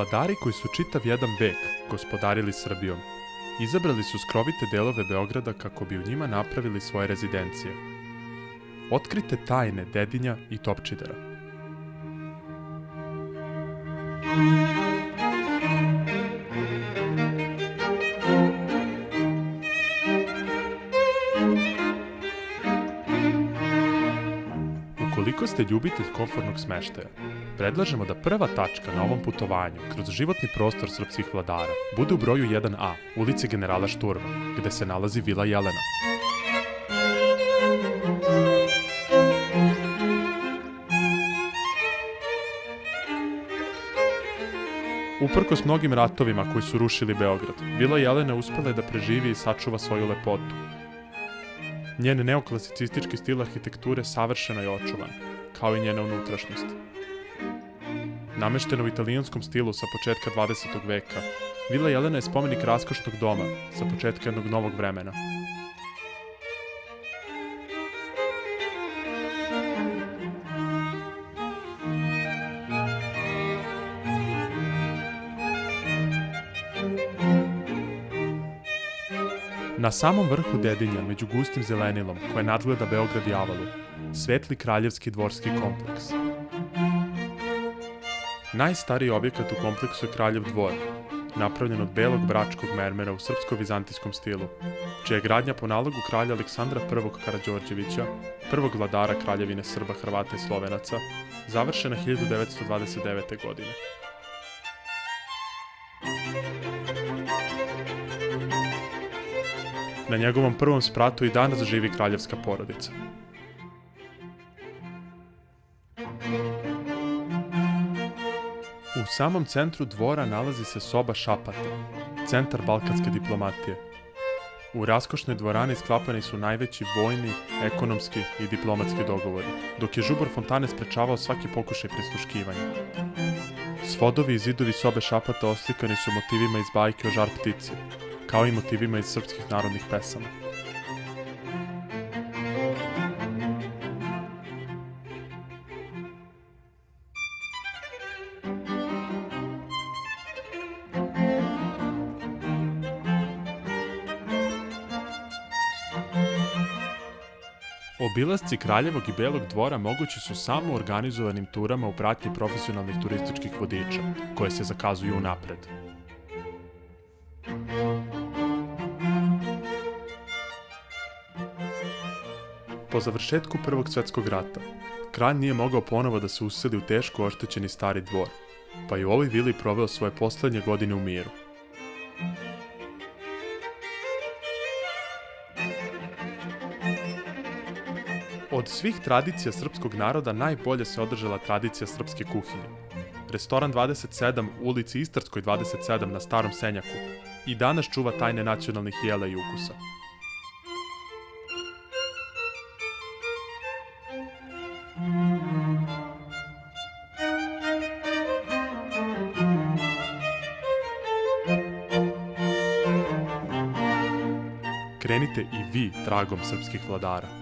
Vladari koji su čitav jedan vek gospodarili Srbijom, izabrali su skrovite delove Beograda kako bi u njima napravili svoje rezidencije. Otkrite tajne Dedinja i Topčidera. Ukoliko ste ljubitelj komfortnog smeštaja, predlažemo da prva tačka na ovom putovanju kroz životni prostor srpskih vladara bude u broju 1A, ulici Generala Šturma, gde se nalazi Vila Jelena. Uprkos mnogim ratovima koji su rušili Beograd, Vila Jelena uspela je da preživi i sačuva svoju lepotu. Njen neoklasicistički stil arhitekture savršeno je očuvan, kao i njena unutrašnjost. Nameštena u italijanskom stilu sa početka 20. veka, Vila Jelena je spomenik raskošnog doma sa početka jednog novog vremena. Na samom vrhu Dedinja, među gustim zelenilom koje nadgleda Beograd i Avalu, svetli kraljevski dvorski kompleks. Najstariji objekat u kompleksu je Kraljev dvor, napravljen od belog bračkog mermera u srpsko-vizantijskom stilu, čija je gradnja po nalogu kralja Aleksandra I. Karađorđevića, prvog vladara kraljevine Srba, Hrvata i Slovenaca, završena 1929. godine. Na njegovom prvom spratu i danas živi kraljevska porodica. U samom centru dvora nalazi se soba Šapata, centar balkanske diplomatije. U raskošnoj dvorani sklapani su najveći vojni, ekonomski i diplomatski dogovori, dok je žubor fontane sprečavao svaki pokušaj prisluškivanja. Svodovi i zidovi sobe Šapata oslikani su motivima iz bajke o Žar ptici, kao i motivima iz srpskih narodnih pesama. Obilasci Kraljevog i Belog dvora mogući su samo u organizovanim turama u pratnji profesionalnih turističkih vodiča, koje se zakazuju unapred. Po završetku Prvog svetskog rata, kralj nije mogao ponovo da se useli u teško oštećeni stari dvor, pa je u ovoj vili proveo svoje poslednje godine u miru. Od svih tradicija srpskog naroda najbolje se održala tradicija srpske kuhinje. Restoran 27 u ulici Istarskoj 27 na Starom Senjaku i danas čuva tajne nacionalnih jela i ukusa. Krenite i vi tragom srpskih vladara.